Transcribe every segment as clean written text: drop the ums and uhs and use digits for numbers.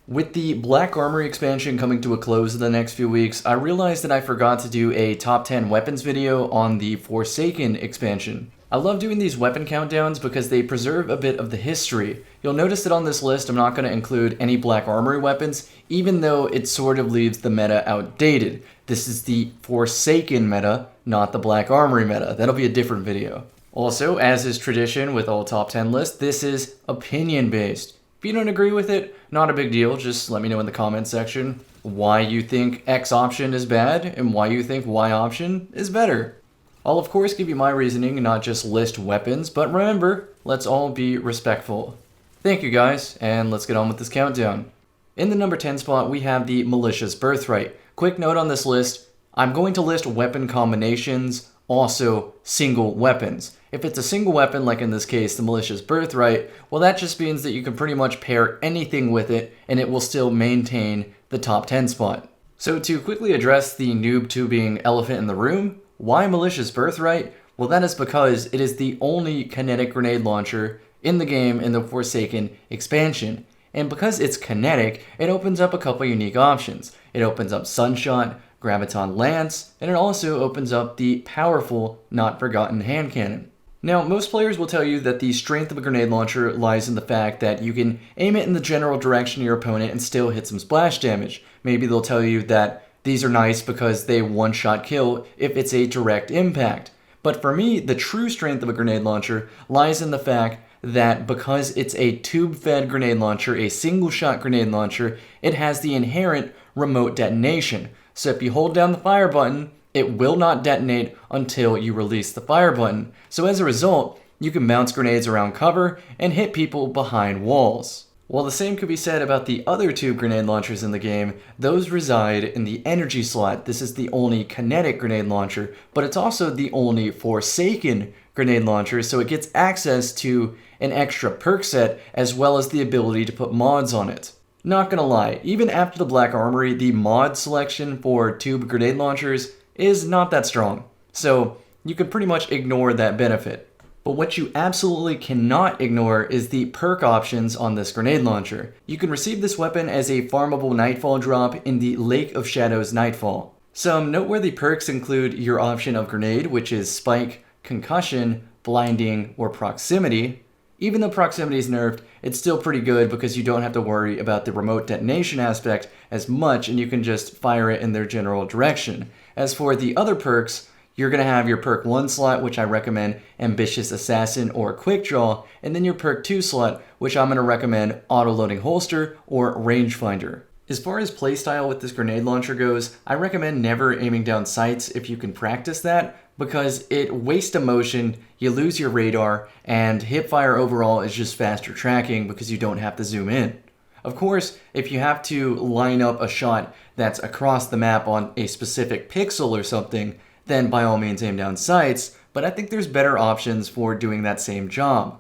With the Black Armory expansion coming to a close in the next few weeks, I realized that I forgot to do a top 10 weapons video on the Forsaken expansion. I love doing these weapon countdowns because they preserve a bit of the history. You'll notice that on this list I'm not going to include any Black Armory weapons, even though it sort of leaves the meta outdated. This is the Forsaken meta, not the Black Armory meta. That'll be a different video. Also, as is tradition with all top 10 lists, this is opinion based. If you don't agree with it, not a big deal. Just let me know in the comment section why you think X option is bad and why you think Y option is better. I'll of course give you my reasoning and not just list weapons, but remember, let's all be respectful. Thank you guys, and let's get on with this countdown. In the number 10 spot, we have the Militia's Birthright. Quick note on this list, I'm going to list weapon combinations, also single weapons. If it's a single weapon, like in this case, the Militia's Birthright, well that just means that you can pretty much pair anything with it and it will still maintain the top 10 spot. So to quickly address the noob tubing elephant in the room, why Militia's Birthright? Well that is because it is the only kinetic grenade launcher in the game in the Forsaken expansion. And because it's kinetic, it opens up a couple unique options. It opens up Sunshot, Graviton Lance, and it also opens up the powerful Not Forgotten hand cannon. Now, most players will tell you that the strength of a grenade launcher lies in the fact that you can aim it in the general direction of your opponent and still hit some splash damage. Maybe they'll tell you that these are nice because they one-shot kill if it's a direct impact. But for me, the true strength of a grenade launcher lies in the fact that because it's a tube-fed grenade launcher, a single-shot grenade launcher, it has the inherent remote detonation. So if you hold down the fire button, it will not detonate until you release the fire button. So as a result, you can bounce grenades around cover and hit people behind walls. While the same could be said about the other tube grenade launchers in the game, those reside in the energy slot. This is the only kinetic grenade launcher, but it's also the only Forsaken grenade launcher, so it gets access to an extra perk set as well as the ability to put mods on it. Not gonna lie, even after the Black Armory, the mod selection for tube grenade launchers is not that strong, so you can pretty much ignore that benefit. But what you absolutely cannot ignore is the perk options on this grenade launcher. You can receive this weapon as a farmable Nightfall drop in the Lake of Shadows Nightfall. Some noteworthy perks include your option of grenade, which is Spike, Concussion, Blinding, or Proximity. Even though proximity is nerfed, it's still pretty good because you don't have to worry about the remote detonation aspect as much and you can just fire it in their general direction. As for the other perks, you're going to have your perk 1 slot, which I recommend Ambitious Assassin or Quick Draw, and then your perk 2 slot, which I'm going to recommend Auto-Loading Holster or Rangefinder. As far as playstyle with this grenade launcher goes, I recommend never aiming down sights if you can practice that, because it wastes motion, you lose your radar, and hipfire overall is just faster tracking because you don't have to zoom in. Of course, if you have to line up a shot that's across the map on a specific pixel or something, then by all means aim down sights, but I think there's better options for doing that same job.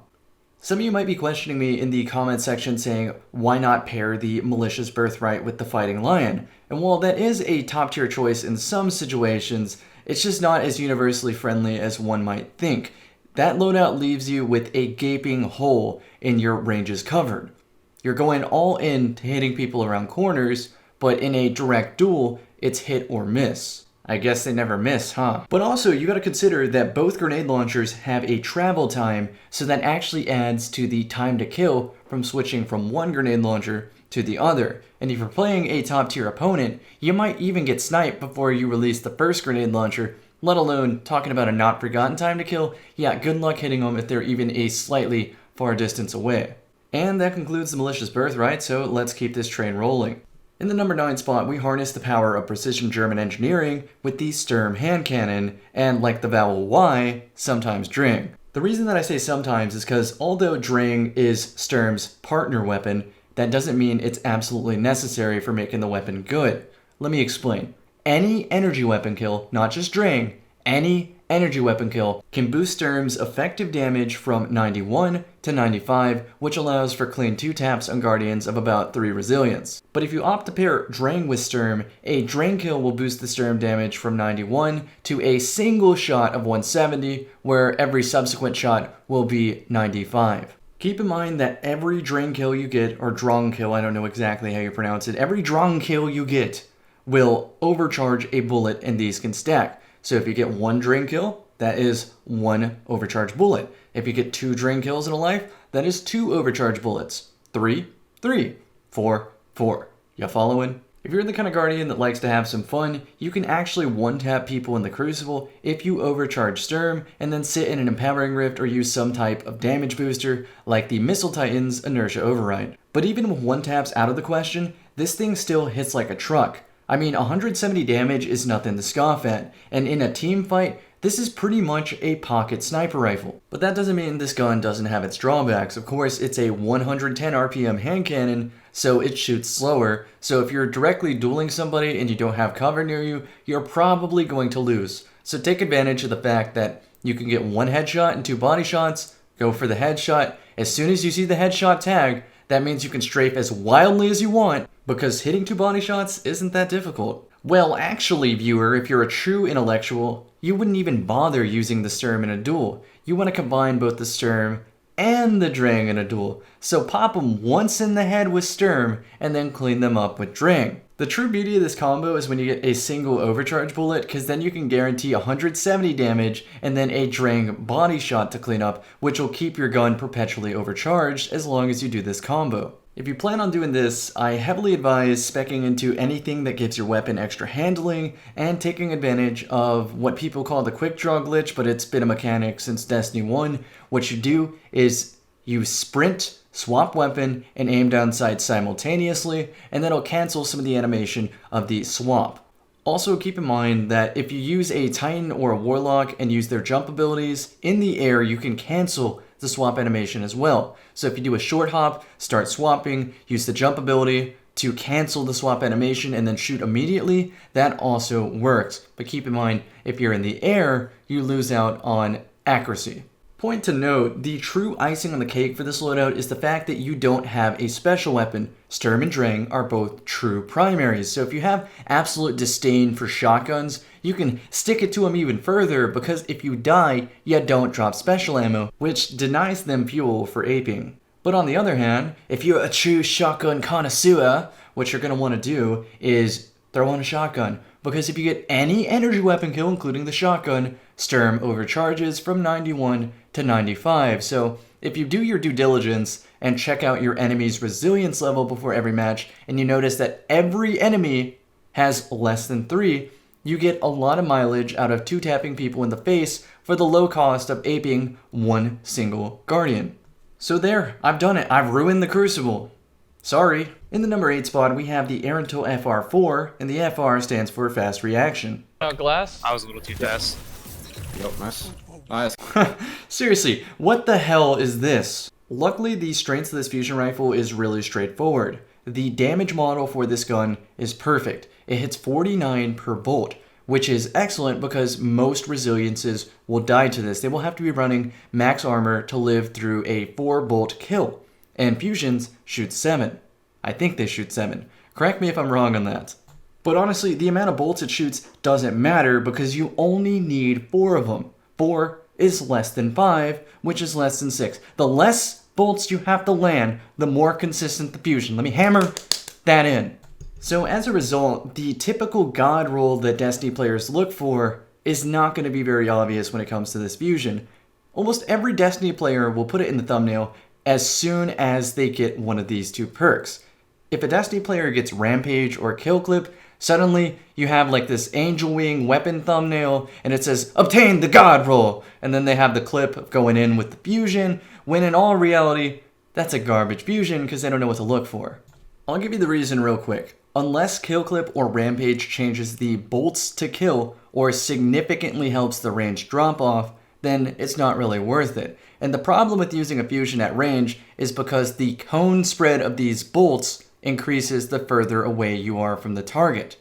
Some of you might be questioning me in the comment section saying, why not pair the Militia's Birthright with the Fighting Lion? And while that is a top tier choice in some situations, it's just not as universally friendly as one might think. That loadout leaves you with a gaping hole in your ranges covered. You're going all in to hitting people around corners, but in a direct duel, it's hit or miss. I guess they never miss, huh? But also, you gotta consider that both grenade launchers have a travel time, so that actually adds to the time to kill from switching from one grenade launcher to the other. And if you're playing a top tier opponent, you might even get sniped before you release the first grenade launcher, let alone talking about a not forgotten time to kill. Yeah, good luck hitting them if they're even a slightly far distance away. And that concludes the Militia's Birthright, so let's keep this train rolling. In the number 9 spot, we harness the power of precision German engineering with the Sturm hand cannon, and like the vowel Y, sometimes Drang. The reason that I say sometimes is because although Drang is Sturm's partner weapon, that doesn't mean it's absolutely necessary for making the weapon good. Let me explain. Any energy weapon kill, not just Drang, any energy weapon kill can boost Sturm's effective damage from 91 to 95, which allows for clean 2 taps on Guardians of about 3 resilience. But if you opt to pair Drang with Sturm, a Drang kill will boost the Sturm damage from 91 to a single shot of 170, where every subsequent shot will be 95. Keep in mind that every Drang kill you get, or Drang kill, I don't know exactly how you pronounce it, every Drang kill you get will overcharge a bullet, and these can stack. So if you get 1 Drang kill, that is 1 overcharged bullet. If you get 2 Drang kills in a life, that is 2 overcharged bullets. 3, 3, 4, 4. You following? If you're the kind of Guardian that likes to have some fun, you can actually one-tap people in the Crucible if you overcharge Sturm and then sit in an Empowering Rift or use some type of damage booster like the Missile Titan's Inertia Override. But even with one-taps out of the question, this thing still hits like a truck. I mean, 170 damage is nothing to scoff at, and in a team fight, this is pretty much a pocket sniper rifle. But that doesn't mean this gun doesn't have its drawbacks. Of course, it's a 110 RPM hand cannon, so it shoots slower. So if you're directly dueling somebody and you don't have cover near you, you're probably going to lose. So take advantage of the fact that you can get 1 headshot and 2 body shots, go for the headshot. As soon as you see the headshot tag, that means you can strafe as wildly as you want, because hitting 2 body shots isn't that difficult. Well, actually, viewer, if you're a true intellectual, you wouldn't even bother using the Sturm in a duel. You want to combine both the Sturm and the Drang in a duel. So pop them once in the head with Sturm, and then clean them up with Drang. The true beauty of this combo is when you get a single overcharge bullet, because then you can guarantee 170 damage and then a Drang body shot to clean up, which will keep your gun perpetually overcharged as long as you do this combo. If you plan on doing this, I heavily advise speccing into anything that gives your weapon extra handling and taking advantage of what people call the quick draw glitch, but it's been a mechanic since Destiny 1. What you do is you sprint, swap weapon, and aim down sights simultaneously, and that'll cancel some of the animation of the swap. Also keep in mind that if you use a Titan or a Warlock and use their jump abilities, in the air you can cancel the swap animation as well. So if you do a short hop, start swapping, use the jump ability to cancel the swap animation and then shoot immediately, that also works. But keep in mind, if you're in the air, you lose out on accuracy. Point to note, the true icing on the cake for this loadout is the fact that you don't have a special weapon. Sturm and Drang are both true primaries, so if you have absolute disdain for shotguns, you can stick it to them even further, because if you die, you don't drop special ammo, which denies them fuel for aping. But on the other hand, if you're a true shotgun connoisseur, what you're going to want to do is throw on a shotgun, because if you get any energy weapon kill, including the shotgun, Sturm overcharges from 91 to 95. So if you do your due diligence and check out your enemy's resilience level before every match, and you notice that every enemy has less than 3, you get a lot of mileage out of 2-tapping people in the face for the low cost of aping 1 single Guardian. So there, I've done it. I've ruined the Crucible. Sorry. In the number 8 spot, we have the Erentil FR4, and the FR stands for Fast Reaction. Glass? I was a little too fast. Yep, nice. Nice. Seriously, what the hell is this? Luckily, the strength of this fusion rifle is really straightforward. The damage model for this gun is perfect. It hits 49 per bolt, which is excellent because most resiliences will die to this. They will have to be running max armor to live through a 4-bolt kill. And fusions shoot 7. I think they shoot 7. Correct me if I'm wrong on that. But honestly, the amount of bolts it shoots doesn't matter because you only need 4 of them. 4 is less than 5, which is less than 6. The less bolts you have to land, the more consistent the fusion. Let me hammer that in. So as a result, the typical god roll that Destiny players look for is not going to be very obvious when it comes to this fusion. Almost every Destiny player will put it in the thumbnail as soon as they get one of these 2 perks. If a Destiny player gets Rampage or Kill Clip, suddenly you have like this angel wing weapon thumbnail and it says, obtain the god roll. And then they have the clip of going in with the fusion, when in all reality, that's a garbage fusion because they don't know what to look for. I'll give you the reason real quick. Unless Kill Clip or Rampage changes the bolts to kill or significantly helps the range drop off, then it's not really worth it. And the problem with using a fusion at range is because the cone spread of these bolts increases the further away you are from the target.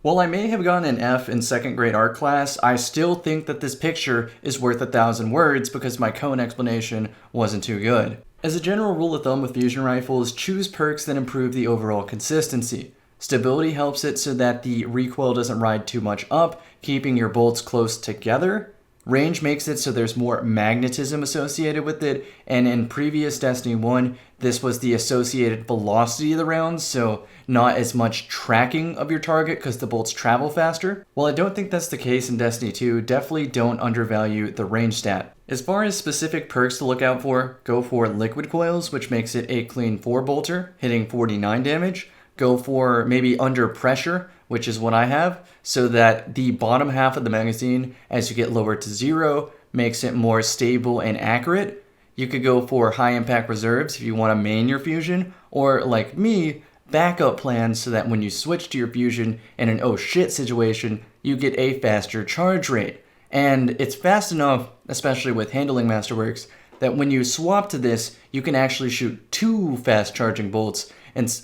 While I may have gotten an F in 2nd grade art class, I still think that this picture is worth 1,000 words because my cone explanation wasn't too good. As a general rule of thumb with fusion rifles, choose perks that improve the overall consistency. Stability helps it so that the recoil doesn't ride too much up, keeping your bolts close together. Range makes it so there's more magnetism associated with it, and in previous Destiny 1, this was the associated velocity of the rounds, so not as much tracking of your target because the bolts travel faster. While I don't think that's the case in Destiny 2, definitely don't undervalue the range stat. As far as specific perks to look out for, go for Liquid Coils, which makes it a clean 4-bolter, hitting 49 damage. Go for maybe Under Pressure, which is what I have, so that the bottom half of the magazine, as you get lower to 0, makes it more stable and accurate. You could go for High Impact Reserves if you want to main your fusion, or like me, backup plans so that when you switch to your fusion in an oh shit situation, you get a faster charge rate. And it's fast enough, especially with Handling Masterworks, that when you swap to this, you can actually shoot 2 fast charging bolts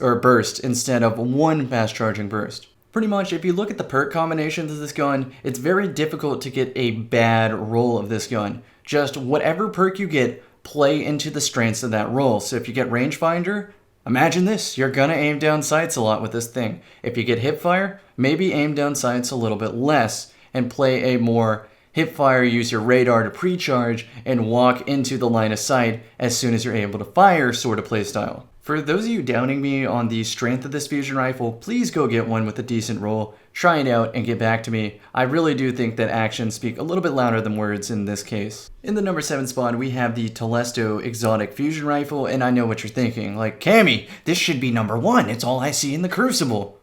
or burst instead of 1 fast charging burst. Pretty much, if you look at the perk combinations of this gun, it's very difficult to get a bad roll of this gun. Just whatever perk you get, play into the strengths of that roll. So if you get Rangefinder, imagine this, you're gonna aim down sights a lot with this thing. If you get Hipfire, maybe aim down sights a little bit less and play a more Hipfire, use your radar to pre-charge and walk into the line of sight as soon as you're able to fire sort of playstyle. For those of you doubting me on the strength of this fusion rifle, please go get one with a decent roll, try it out, and get back to me. I really do think that actions speak a little bit louder than words in this case. In the number 7 spot, we have the Telesto Exotic Fusion Rifle, and I know what you're thinking, like, Cammy, this should be number 1, it's all I see in the Crucible.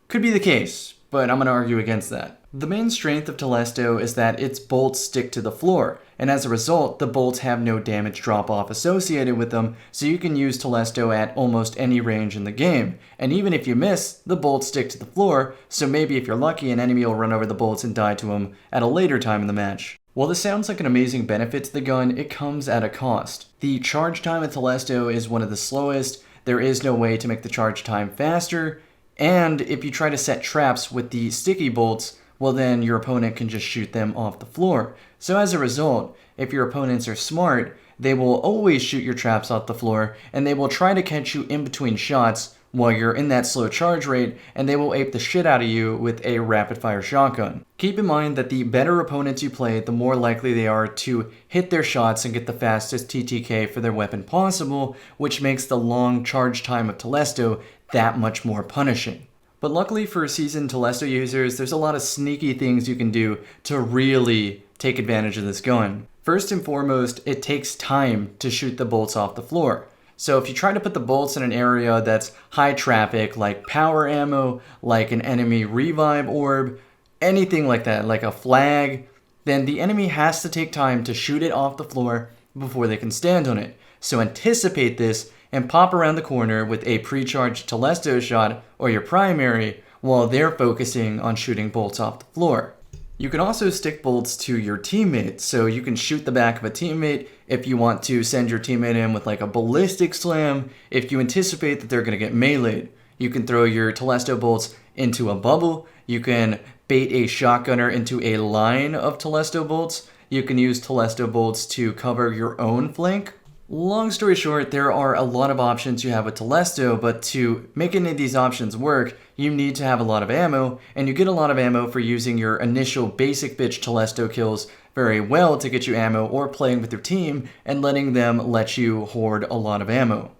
Could be the case, but I'm going to argue against that. The main strength of Telesto is that its bolts stick to the floor, and as a result, the bolts have no damage drop-off associated with them, so you can use Telesto at almost any range in the game. And even if you miss, the bolts stick to the floor, so maybe if you're lucky, an enemy will run over the bolts and die to them at a later time in the match. While this sounds like an amazing benefit to the gun, it comes at a cost. The charge time of Telesto is one of the slowest, there is no way to make the charge time faster, and if you try to set traps with the sticky bolts, well then your opponent can just shoot them off the floor. So as a result, if your opponents are smart, they will always shoot your traps off the floor, and they will try to catch you in between shots while you're in that slow charge rate, and they will ape the shit out of you with a rapid fire shotgun. Keep in mind that the better opponents you play, the more likely they are to hit their shots and get the fastest TTK for their weapon possible, which makes the long charge time of Telesto that much more punishing. But luckily for seasoned Telesto users, there's a lot of sneaky things you can do to really take advantage of this gun. First and foremost, it takes time to shoot the bolts off the floor. So if you try to put the bolts in an area that's high traffic, like power ammo, like an enemy revive orb, anything like that, like a flag, then the enemy has to take time to shoot it off the floor before they can stand on it. So anticipate this and pop around the corner with a pre-charged Telesto shot or your primary while they're focusing on shooting bolts off the floor. You can also stick bolts to your teammates, so you can shoot the back of a teammate if you want to send your teammate in with like a ballistic slam if you anticipate that they're going to get meleeed. You can throw your Telesto bolts into a bubble, you can bait a shotgunner into a line of Telesto bolts, you can use Telesto bolts to cover your own flank. Long story short, there are a lot of options you have with Telesto, but to make any of these options work, you need to have a lot of ammo, and you get a lot of ammo for using your initial basic bitch Telesto kills very well to get you ammo, or playing with your team and letting them let you hoard a lot of ammo.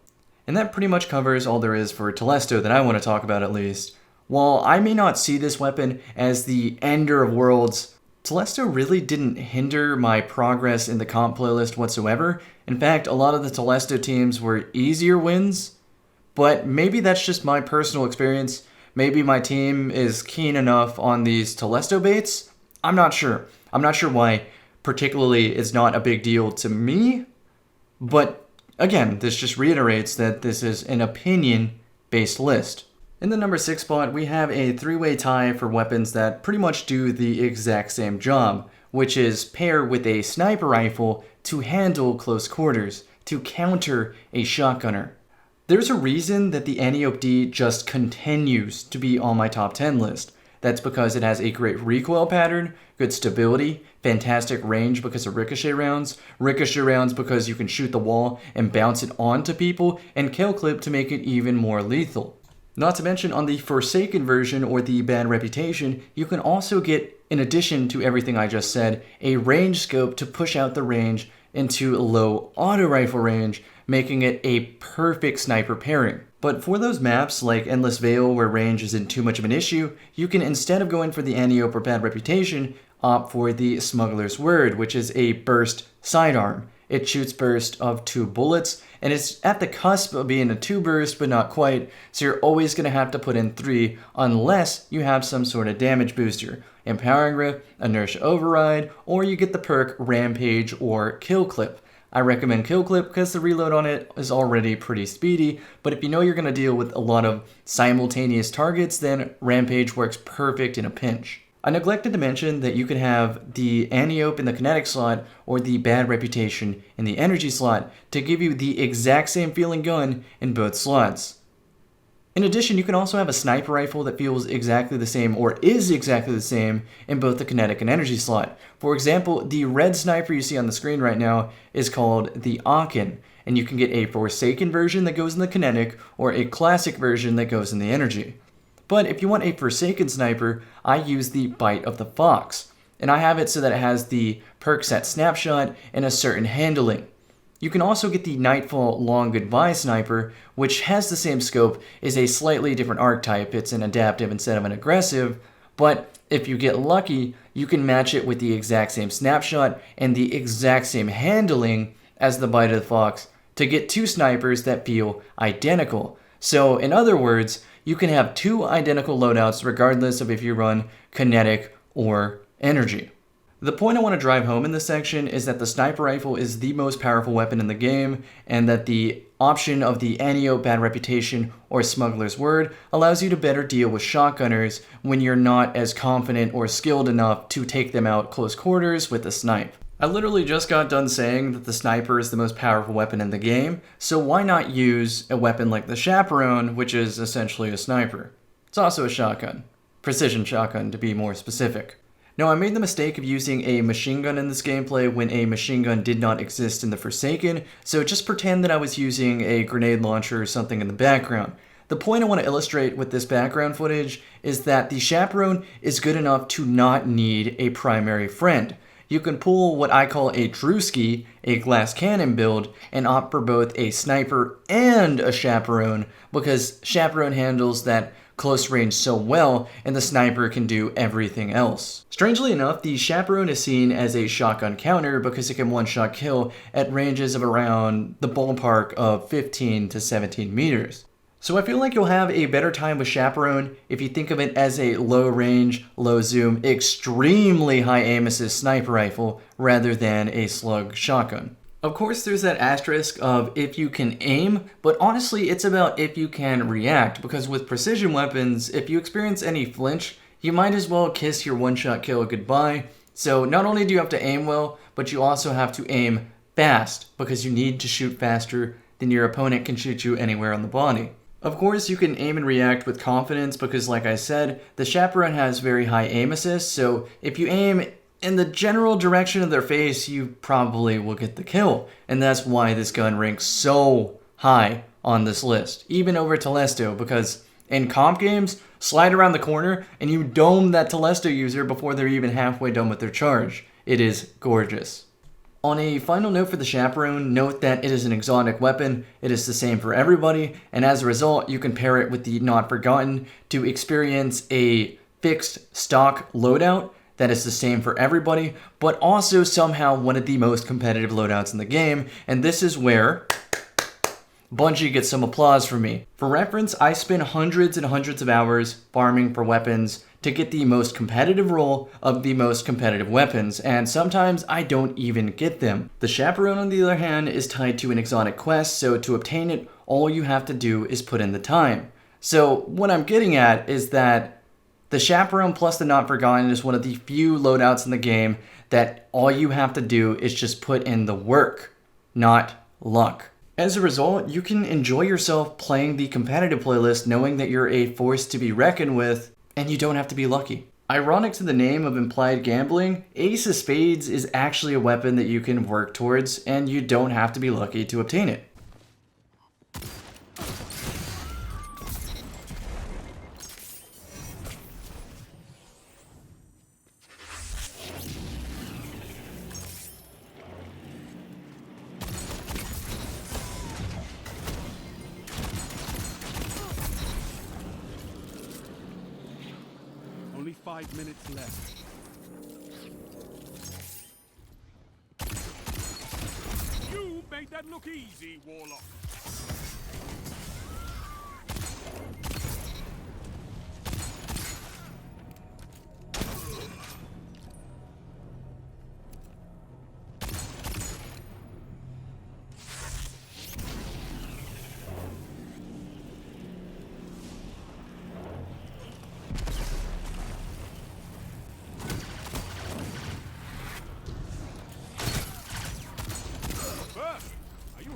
And that pretty much covers all there is for Telesto that I want to talk about at least. While I may not see this weapon as the ender of worlds, Telesto really didn't hinder my progress in the comp playlist whatsoever. In fact, a lot of the Telesto teams were easier wins, but maybe that's just my personal experience. Maybe my team is keen enough on these Telesto baits. I'm not sure. I'm not sure why particularly it's not a big deal to me, but again, this just reiterates that this is an opinion-based list. In the number 6 spot, we have a 3-way tie for weapons that pretty much do the exact same job, which is pair with a sniper rifle to handle close quarters, to counter a shotgunner. There's a reason that the Antiope D just continues to be on my top 10 list. That's because it has a great recoil pattern, good stability, fantastic range because of ricochet rounds because you can shoot the wall and bounce it onto people, and kill clip to make it even more lethal. Not to mention on the Forsaken version or the Bad Reputation, you can also get, in addition to everything I just said, a range scope to push out the range into low auto rifle range, making it a perfect sniper pairing. But for those maps like Endless Vale where range isn't too much of an issue, you can, instead of going for the Antiope or Bad Reputation, opt for the Smuggler's Word, which is a burst sidearm. It shoots burst of 2 bullets, and it's at the cusp of being a 2 burst, but not quite, so you're always going to have to put in 3 unless you have some sort of damage booster. Empowering Grip, Inertia Override, or you get the perk Rampage or Kill Clip. I recommend Kill Clip because the reload on it is already pretty speedy, but if you know you're going to deal with a lot of simultaneous targets, then Rampage works perfect in a pinch. I neglected to mention that you can have the Antiope in the kinetic slot or the Bad Reputation in the energy slot to give you the exact same feeling gun in both slots. In addition, you can also have a sniper rifle that feels exactly the same or is exactly the same in both the kinetic and energy slot. For example, the red sniper you see on the screen right now is called the Aachen, and you can get a Forsaken version that goes in the kinetic or a classic version that goes in the energy. But if you want a Forsaken sniper, I use the Bite of the Fox, and I have it so that it has the perk set snapshot and a certain handling. You can also get the Nightfall Long Goodbye sniper, which has the same scope, is a slightly different archetype. It's an adaptive instead of an aggressive, but if you get lucky, you can match it with the exact same snapshot and the exact same handling as the Bite of the Fox to get 2 snipers that feel identical. So in other words, you can have 2 identical loadouts regardless of if you run kinetic or energy. The point I want to drive home in this section is that the sniper rifle is the most powerful weapon in the game, and that the option of the Antiope Bad Reputation or Smuggler's Word allows you to better deal with shotgunners when you're not as confident or skilled enough to take them out close quarters with a snipe. I literally just got done saying that the sniper is the most powerful weapon in the game, so why not use a weapon like the Chaperone, which is essentially a sniper? It's also a shotgun. Precision shotgun, to be more specific. Now, I made the mistake of using a machine gun in this gameplay when a machine gun did not exist in the Forsaken, so just pretend that I was using a grenade launcher or something in the background. The point I want to illustrate with this background footage is that the Chaperone is good enough to not need a primary friend. You can pull what I call a Drewski, a glass cannon build, and opt for both a sniper and a Chaperone, because Chaperone handles that close range so well, and the sniper can do everything else. Strangely enough, the Chaperone is seen as a shotgun counter because it can one-shot kill at ranges of around the ballpark of 15 to 17 meters. So I feel like you'll have a better time with Chaperone if you think of it as a low range, low zoom, extremely high aim assist sniper rifle rather than a slug shotgun. Of course, there's that asterisk of if you can aim, but honestly, it's about if you can react, because with precision weapons, if you experience any flinch, you might as well kiss your one-shot kill goodbye. So not only do you have to aim well, but you also have to aim fast, because you need to shoot faster than your opponent can shoot you anywhere on the body. Of course, you can aim and react with confidence, because like I said, the Chaperone has very high aim assist, so if you aim in the general direction of their face, you probably will get the kill. And that's why this gun ranks so high on this list, even over Telesto, because in comp games, slide around the corner and you dome that Telesto user before they're even halfway done with their charge. It is gorgeous. On a final note for the Chaperone, note that it is an exotic weapon. It is the same for everybody, and as a result, you can pair it with the Not Forgotten to experience a fixed stock loadout that is the same for everybody, but also somehow one of the most competitive loadouts in the game, and this is where Bungie gets some applause from me. For reference, I spend hundreds and hundreds of hours farming for weapons to get the most competitive roll of the most competitive weapons, and sometimes I don't even get them. The Chaperone, on the other hand, is tied to an exotic quest, so to obtain it, all you have to do is put in the time. So what I'm getting at is that the Chaperone plus the Not Forgotten is one of the few loadouts in the game that all you have to do is just put in the work, not luck. As a result, you can enjoy yourself playing the competitive playlist knowing that you're a force to be reckoned with, and you don't have to be lucky. Ironic to the name of implied gambling, Ace of Spades is actually a weapon that you can work towards, and you don't have to be lucky to obtain it. Only 5 minutes left. You made that look easy, Warlock.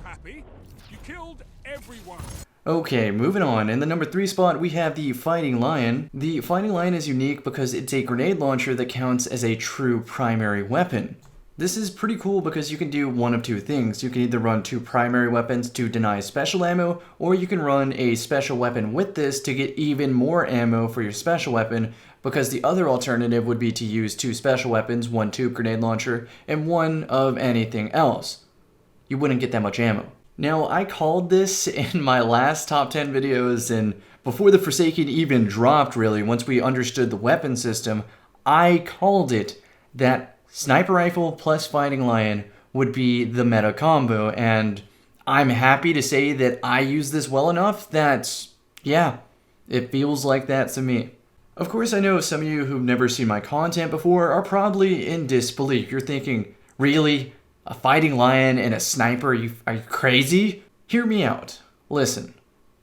Happy? You killed everyone. Okay, moving on. In the number 3 spot, we have the Fighting Lion. The Fighting Lion is unique because it's a grenade launcher that counts as a true primary weapon. This is pretty cool because you can do one of two things. You can either run 2 primary weapons to deny special ammo, or you can run a special weapon with this to get even more ammo for your special weapon, because the other alternative would be to use 2 special weapons, 1 tube grenade launcher, and 1 of anything else. You wouldn't get that much ammo. Now, I called this in my last top 10 videos, and before the Forsaken even dropped, really, once we understood the weapon system, I called it that Sniper Rifle plus Fighting Lion would be the meta combo, and I'm happy to say that I use this well enough that, yeah, it feels like that to me. Of course, I know some of you who've never seen my content before are probably in disbelief. You're thinking, really? A Fighting Lion and a sniper? Are you crazy? Hear me out. Listen,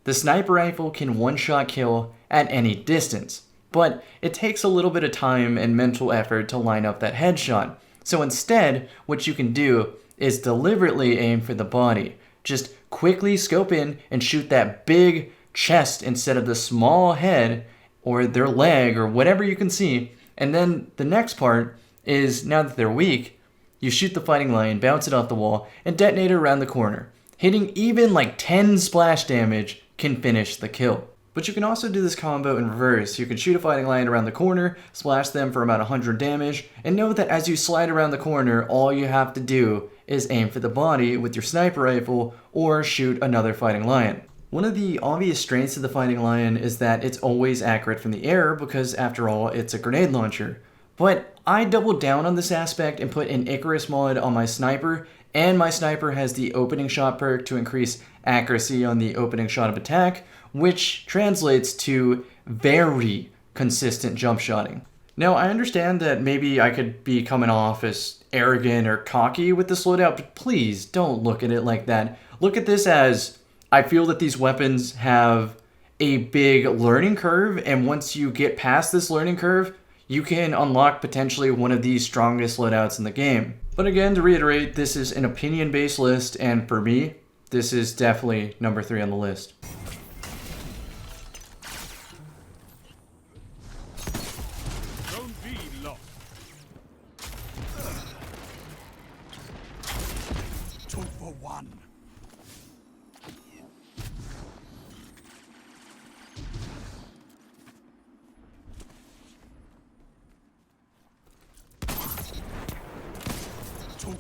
the sniper rifle can one-shot kill at any distance, but it takes a little bit of time and mental effort to line up that headshot. So instead, what you can do is deliberately aim for the body. Just quickly scope in and shoot that big chest instead of the small head or their leg or whatever you can see. And then the next part is, now that they're weak, you shoot the Fighting Lion, bounce it off the wall, and detonate it around the corner. Hitting even like 10 splash damage can finish the kill. But you can also do this combo in reverse. You can shoot a Fighting Lion around the corner, splash them for about 100 damage, and know that as you slide around the corner, all you have to do is aim for the body with your sniper rifle or shoot another Fighting Lion. One of the obvious strengths of the Fighting Lion is that it's always accurate from the air because, after all, it's a grenade launcher. But I doubled down on this aspect and put an Icarus mod on my sniper, and my sniper has the opening shot perk to increase accuracy on the opening shot of attack, which translates to very consistent jump shotting. Now, I understand that maybe I could be coming off as arrogant or cocky with this loadout, but please don't look at it like that. Look at this as, I feel that these weapons have a big learning curve, and once you get past this learning curve, you can unlock potentially one of the strongest loadouts in the game. But again, to reiterate, this is an opinion-based list, and for me, this is definitely number 3 on the list. Zone B lost. 2 for 1.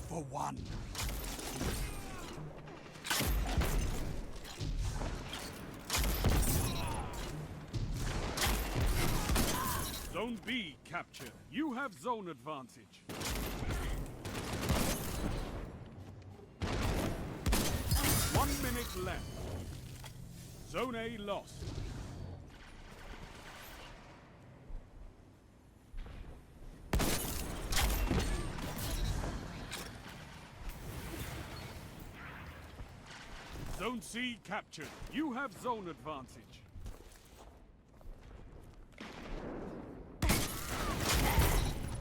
For 1. Zone B captured. You have zone advantage. One minute left. Zone A lost. Zone C captured. You have zone advantage.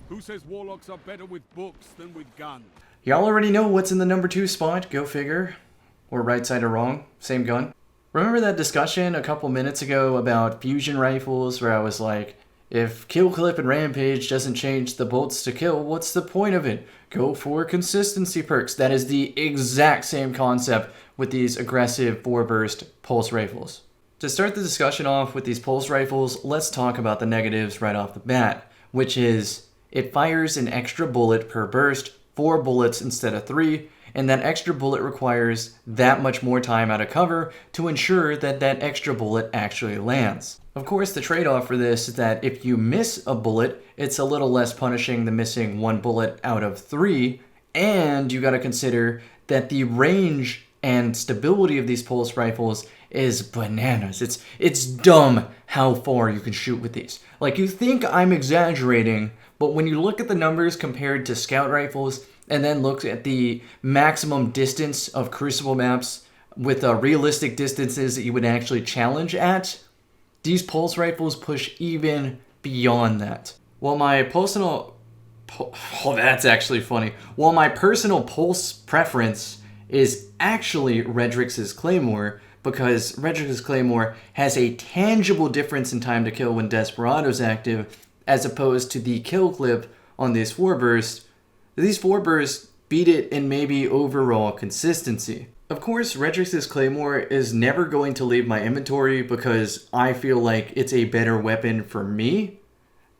Who says warlocks are better with books than with guns? Y'all already know what's in the number 2 spot, go figure. Or right side or wrong, same gun. Remember that discussion a couple minutes ago about fusion rifles where I was like, if kill clip and rampage doesn't change the bolts to kill, what's the point of it? Go for consistency perks. That is the exact same concept with these aggressive 4-burst pulse rifles. To start the discussion off with these pulse rifles, let's talk about the negatives right off the bat, which is it fires an extra bullet per burst, 4 bullets instead of 3, and that extra bullet requires that much more time out of cover to ensure that that extra bullet actually lands. Of course, the trade-off for this is that if you miss a bullet, it's a little less punishing than missing 1 bullet out of 3, and you gotta consider that the range and stability of these pulse rifles is bananas. It's dumb how far you can shoot with these. Like, you think I'm exaggerating, but when you look at the numbers compared to scout rifles, and then look at the maximum distance of Crucible maps with realistic distances that you would actually challenge at, these pulse rifles push even beyond that. While my personal... Oh, that's actually funny. While my personal pulse preference is actually Redrix's Claymore, because Redrix's Claymore has a tangible difference in time to kill when Desperado's active, as opposed to the kill clip on these 4 bursts. These 4 bursts beat it in maybe overall consistency. Of course, Redrix's Claymore is never going to leave my inventory because I feel like it's a better weapon for me.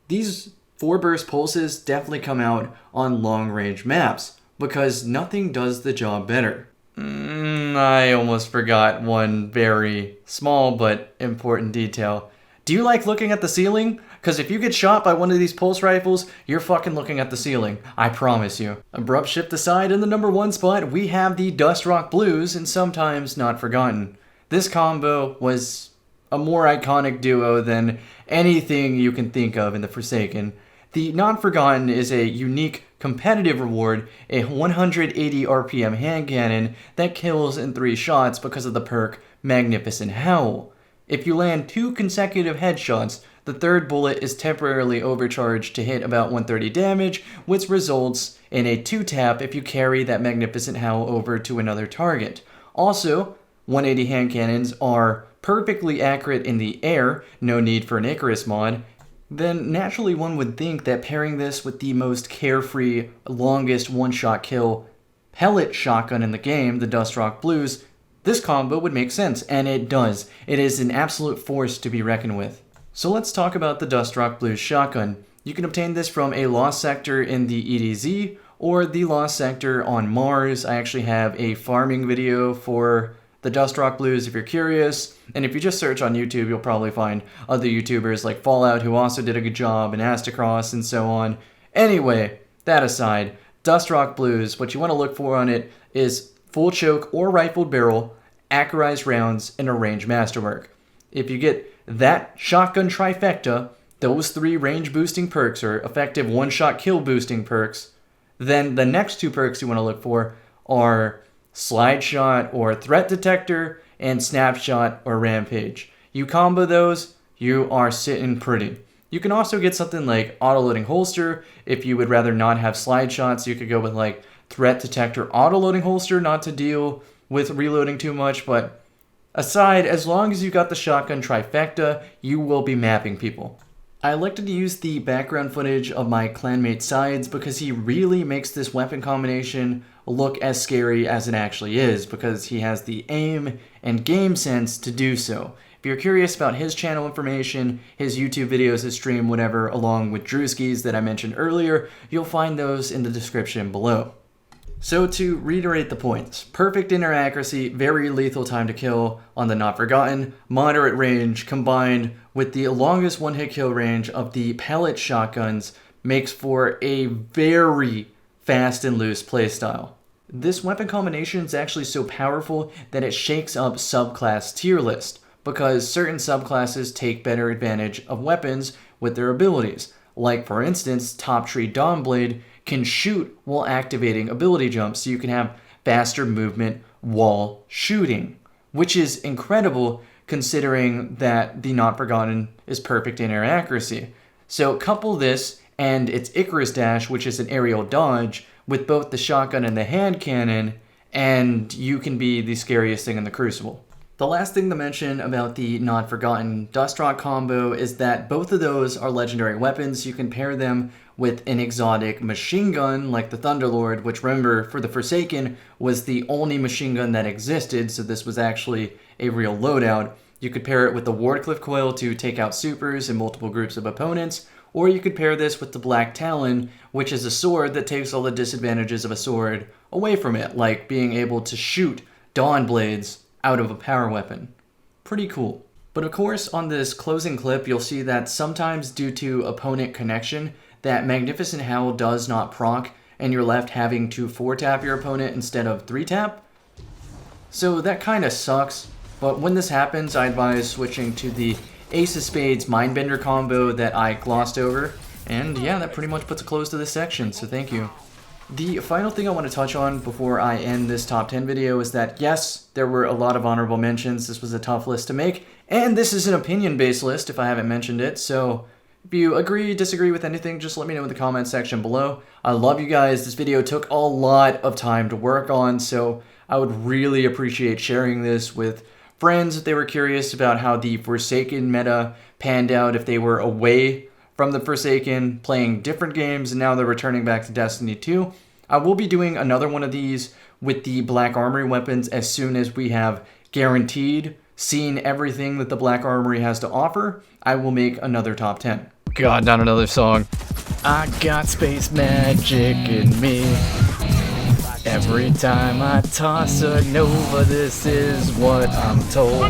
These 4 burst pulses definitely come out on long range maps because nothing does the job better. I almost forgot one very small but important detail. Do you like looking at the ceiling? Because if you get shot by one of these pulse rifles, you're fucking looking at the ceiling. I promise you. Abrupt shift aside, in the number 1 spot, we have the Dustrock Blues, and sometimes not forgotten. This combo was a more iconic duo than anything you can think of in the Forsaken. The Not Forgotten is a unique competitive reward, a 180 RPM hand cannon that kills in 3 shots because of the perk Magnificent Howl. If you land 2 consecutive headshots, the 3rd bullet is temporarily overcharged to hit about 130 damage, which results in a 2-tap if you carry that Magnificent Howl over to another target. Also, 180 hand cannons are perfectly accurate in the air, no need for an Icarus mod. Then naturally one would think that pairing this with the most carefree, longest one-shot kill pellet shotgun in the game, the Dustrock Blues, this combo would make sense, and it does. It is an absolute force to be reckoned with. So let's talk about the Dustrock Blues shotgun. You can obtain this from a Lost Sector in the EDZ, or the Lost Sector on Mars. I actually have a farming video for the Dustrock Blues if you're curious, and if you just search on YouTube, you'll probably find other YouTubers like Fallout who also did a good job, and Astacross, and so on. Anyway, that aside, Dustrock Blues, what you want to look for on it is full choke or rifled barrel, accurized rounds, and a range masterwork. If you get that shotgun trifecta, those 3 range boosting perks or effective one-shot kill boosting perks, then the next 2 perks you want to look for are slide shot or threat detector and snapshot or rampage. You combo those, you are sitting pretty. You can also get something like auto-loading holster. If you would rather not have slide shots, you could go with like threat detector auto-loading holster, not to deal with reloading too much, but aside, as long as you got the shotgun trifecta, you will be mapping people. I elected to use the background footage of my clanmate Sides because he really makes this weapon combination look as scary as it actually is, because he has the aim and game sense to do so. If you're curious about his channel information, his YouTube videos, his stream, whatever, along with Drewski's that I mentioned earlier, you'll find those in the description below. So to reiterate the points, perfect inner accuracy, very lethal time to kill on the Not Forgotten, moderate range combined with the longest one-hit kill range of the pellet shotguns makes for a very fast and loose playstyle. This weapon combination is actually so powerful that it shakes up subclass tier list, because certain subclasses take better advantage of weapons with their abilities. Like for instance, Top Tree Dawnblade can shoot while activating ability jumps, so you can have faster movement while shooting, which is incredible considering that the Not Forgotten is perfect in air accuracy. So couple this and its Icarus Dash, which is an aerial dodge, with both the shotgun and the hand cannon, and you can be the scariest thing in the Crucible. The last thing to mention about the Not Forgotten Dustrock combo is that both of those are legendary weapons. You can pair them with an exotic machine gun like the Thunderlord, which, remember, for the Forsaken was the only machine gun that existed, so this was actually a real loadout. You could pair it with the Wardcliff Coil to take out supers and multiple groups of opponents, or you could pair this with the Black Talon, which is a sword that takes all the disadvantages of a sword away from it, like being able to shoot Dawn Blades out of a power weapon. Pretty cool. But of course, on this closing clip, you'll see that sometimes due to opponent connection, that Magnificent Howl does not proc, and you're left having to 4-tap your opponent instead of 3-tap. So that kind of sucks, but when this happens, I advise switching to the Ace of Spades Mindbender combo that I glossed over. And yeah, that pretty much puts a close to this section, so thank you. The final thing I want to touch on before I end this top 10 video is that yes, there were a lot of honorable mentions. This was a tough list to make, and this is an opinion-based list if I haven't mentioned it, so if you agree, disagree with anything, just let me know in the comment section below. I love you guys. This video took a lot of time to work on, so I would really appreciate sharing this with friends if they were curious about how the Forsaken meta panned out, if they were away from the Forsaken, playing different games, and now they're returning back to Destiny 2. I will be doing another one of these with the Black Armory weapons as soon as we have guaranteed seen everything that the Black Armory has to offer. I will make another top 10. God, not another song. I got space magic in me. Every time I toss a Nova, this is what I'm told.